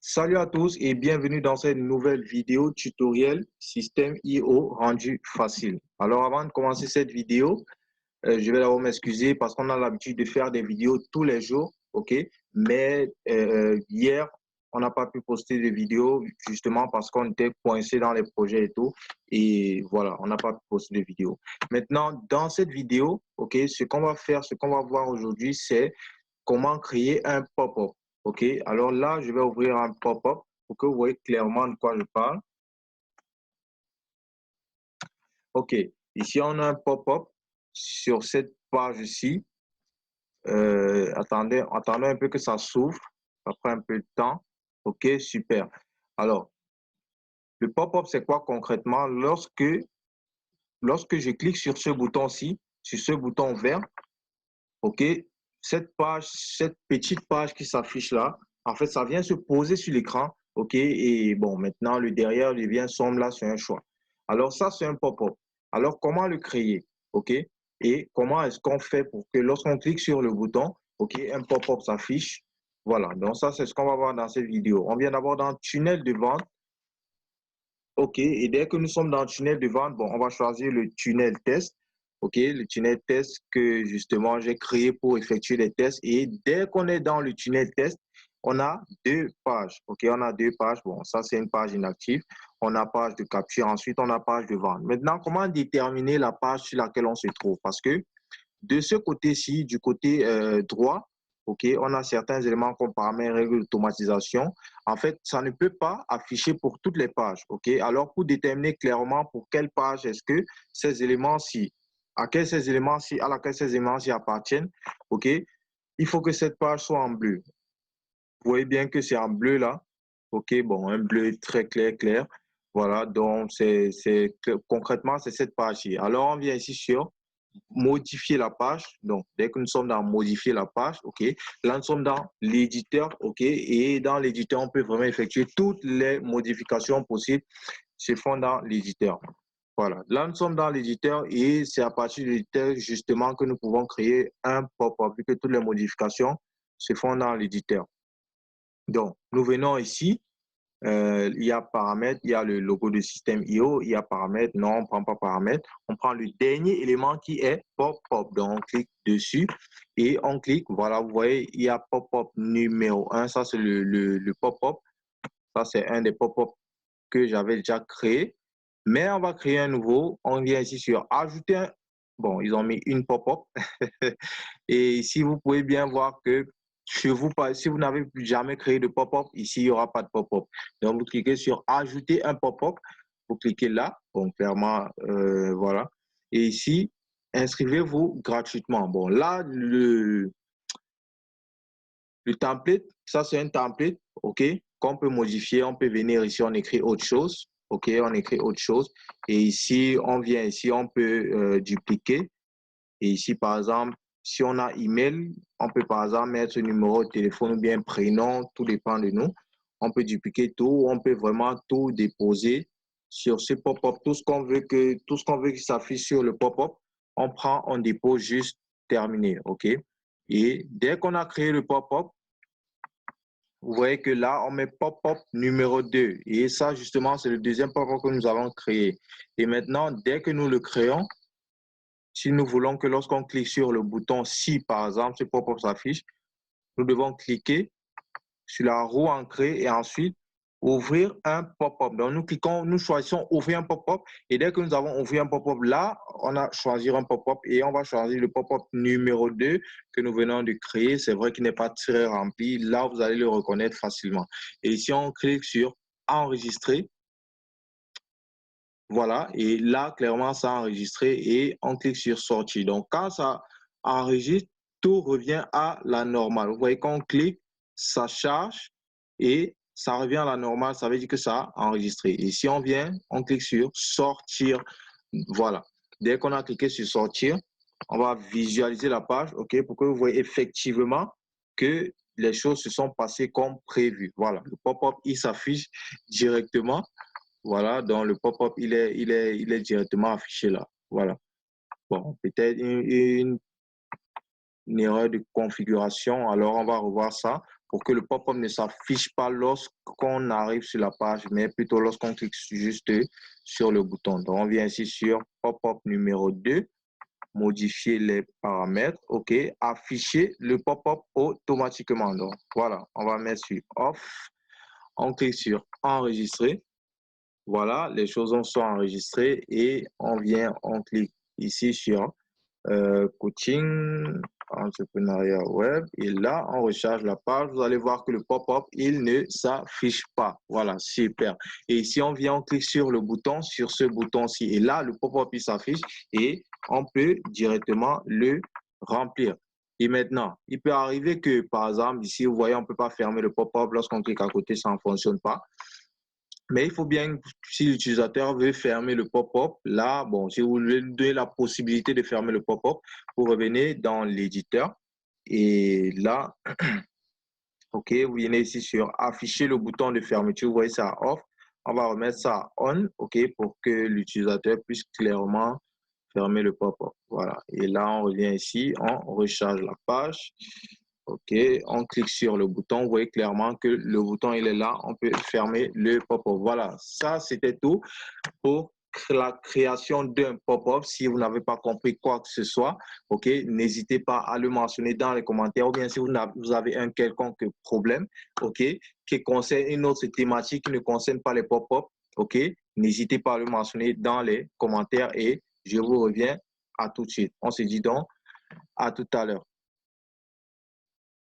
Salut à tous et bienvenue dans cette nouvelle vidéo tutoriel système IO rendu facile. Alors avant de commencer cette vidéo, je vais d'abord m'excuser parce qu'on a l'habitude de faire des vidéos tous les jours, ok? Mais hier, on n'a pas pu poster de vidéo justement parce qu'on était coincé dans les projets et tout. Et voilà, on n'a pas pu poster de vidéo. Maintenant, dans cette vidéo, ok, ce qu'on va faire, ce qu'on va voir aujourd'hui, c'est comment créer un pop-up. OK, alors là, je vais ouvrir un pop-up pour que vous voyez clairement de quoi je parle. OK, ici, on a un pop-up sur cette page-ci. Attendez un peu que ça s'ouvre. Ça prend un peu de temps. OK, super. Alors, le pop-up, c'est quoi concrètement? Lorsque je clique sur ce bouton-ci, sur ce bouton vert, OK, cette petite page qui s'affiche là, en fait, ça vient se poser sur l'écran. OK, et bon, maintenant, le derrière devient sombre là sur un choix. Alors, ça, c'est un pop-up. Alors, comment le créer? OK, et comment est-ce qu'on fait pour que lorsqu'on clique sur le bouton, OK, un pop-up s'affiche? Voilà, donc ça, c'est ce qu'on va voir dans cette vidéo. On vient d'abord dans tunnel de vente. OK, et dès que nous sommes dans le tunnel de vente, bon, on va choisir le tunnel test. OK, le tunnel test que justement j'ai créé pour effectuer les tests. Et dès qu'on est dans le tunnel test, on a deux pages. OK, on a deux pages. Bon, ça, c'est une page inactive. On a page de capture. Ensuite, on a page de vente. Maintenant, comment déterminer la page sur laquelle on se trouve? Parce que de ce côté-ci, du côté droit, OK, on a certains éléments comme paramètres, règles d'automatisation. En fait, ça ne peut pas afficher pour toutes les pages. OK, alors pour déterminer clairement pour quelle page est-ce que ces éléments-ci, à laquelle ces éléments-ci appartiennent, OK, il faut que cette page soit en bleu. Vous voyez bien que c'est en bleu là. OK, bon, un bleu très clair. Voilà, donc concrètement, c'est cette page-ci. Alors, on vient ici sur modifier la page. Donc, dès que nous sommes dans modifier la page, OK, là, nous sommes dans l'éditeur, OK, et dans l'éditeur, on peut vraiment effectuer toutes les modifications possibles se font dans l'éditeur. Voilà, là, nous sommes dans l'éditeur et c'est à partir de l'éditeur, justement, que nous pouvons créer un pop-up, vu que toutes les modifications se font dans l'éditeur. Donc, nous venons ici. Il y a paramètres, il y a le logo de système IO, il y a paramètres, non, on ne prend pas paramètres. On prend le dernier élément qui est pop-up. Donc, on clique dessus et on clique. Voilà, vous voyez, il y a pop-up numéro 1. Ça, c'est le pop-up. Ça, c'est un des pop-up que j'avais déjà créé. Mais on va créer un nouveau. On vient ici sur ajouter un. Bon, ils ont mis une pop-up. Et ici, vous pouvez bien voir que chez vous, si vous n'avez jamais créé de pop-up, ici, il n'y aura pas de pop-up. Donc, vous cliquez sur ajouter un pop-up. Vous cliquez là. Bon, clairement, voilà. Et ici, inscrivez-vous gratuitement. Bon, là, le template, ça, c'est un template, OK, qu'on peut modifier. On peut venir ici, on écrit autre chose. OK, on écrit autre chose. Et ici, on vient ici, on peut dupliquer. Et ici, par exemple, si on a email, on peut par exemple mettre numéro de téléphone ou bien prénom, tout dépend de nous. On peut dupliquer tout, on peut vraiment tout déposer sur ce pop-up. Tout ce qu'on veut qu'il s'affiche sur le pop-up, on prend, on dépose juste terminé, OK? Et dès qu'on a créé le pop-up, vous voyez que là, on met pop-up numéro 2. Et ça, justement, c'est le deuxième pop-up que nous avons créé. Et maintenant, dès que nous le créons, si nous voulons que lorsqu'on clique sur le bouton si, par exemple, ce pop-up s'affiche, nous devons cliquer sur la roue ancrée et ensuite ouvrir un pop-up. Donc, nous choisissons ouvrir un pop-up et dès que nous avons ouvert un pop-up là, on a choisi un pop-up et on va choisir le pop-up numéro 2 que nous venons de créer. C'est vrai qu'il n'est pas très rempli. Là, vous allez le reconnaître facilement. Et ici, on clique sur enregistrer. Voilà, et là, clairement, ça a enregistré et on clique sur sortir. Donc, quand ça enregistre, tout revient à la normale. Vous voyez, quand on clique, ça charge et ça revient à la normale. Ça veut dire que ça a enregistré. Et si on vient, on clique sur sortir. Voilà. Dès qu'on a cliqué sur sortir, on va visualiser la page, OK, pour que vous voyez effectivement que les choses se sont passées comme prévu. Voilà, le pop-up, il s'affiche directement. Voilà, donc le pop-up, il est directement affiché là. Voilà. Bon, peut-être une erreur de configuration. Alors, on va revoir ça. pour que le pop-up ne s'affiche pas lorsqu'on arrive sur la page, mais plutôt lorsqu'on clique juste sur le bouton. Donc, on vient ici sur pop-up numéro 2, modifier les paramètres, OK, afficher le pop-up automatiquement. Donc, voilà, on va mettre sur off, on clique sur enregistrer. Voilà, les choses sont enregistrées et on clique ici sur coaching, entrepreneuriat web. Et là, on recharge la page. Vous allez voir que le pop-up, il ne s'affiche pas. Voilà, super. Et ici, on clique sur le bouton, sur ce bouton-ci. Et là, le pop-up, il s'affiche et on peut directement le remplir. Et maintenant, il peut arriver que, par exemple, ici, vous voyez, on ne peut pas fermer le pop-up. Lorsqu'on clique à côté, ça ne fonctionne pas. Mais il faut bien, si l'utilisateur veut fermer le pop-up, là, bon, si vous voulez lui donner la possibilité de fermer le pop-up, vous revenez dans l'éditeur. Et là, OK, vous venez ici sur afficher le bouton de fermeture. Vous voyez ça off. On va remettre ça on, OK, pour que l'utilisateur puisse clairement fermer le pop-up. Voilà. Et là, on revient ici, on recharge la page. OK, on clique sur le bouton. Vous voyez clairement que le bouton, il est là. On peut fermer le pop-up. Voilà, ça, c'était tout pour la création d'un pop-up. Si vous n'avez pas compris quoi que ce soit, OK, n'hésitez pas à le mentionner dans les commentaires. Ou bien si vous avez un quelconque problème, OK, qui concerne une autre thématique qui ne concerne pas les pop-up, OK, n'hésitez pas à le mentionner dans les commentaires et je vous reviens à tout de suite. On se dit donc à tout à l'heure.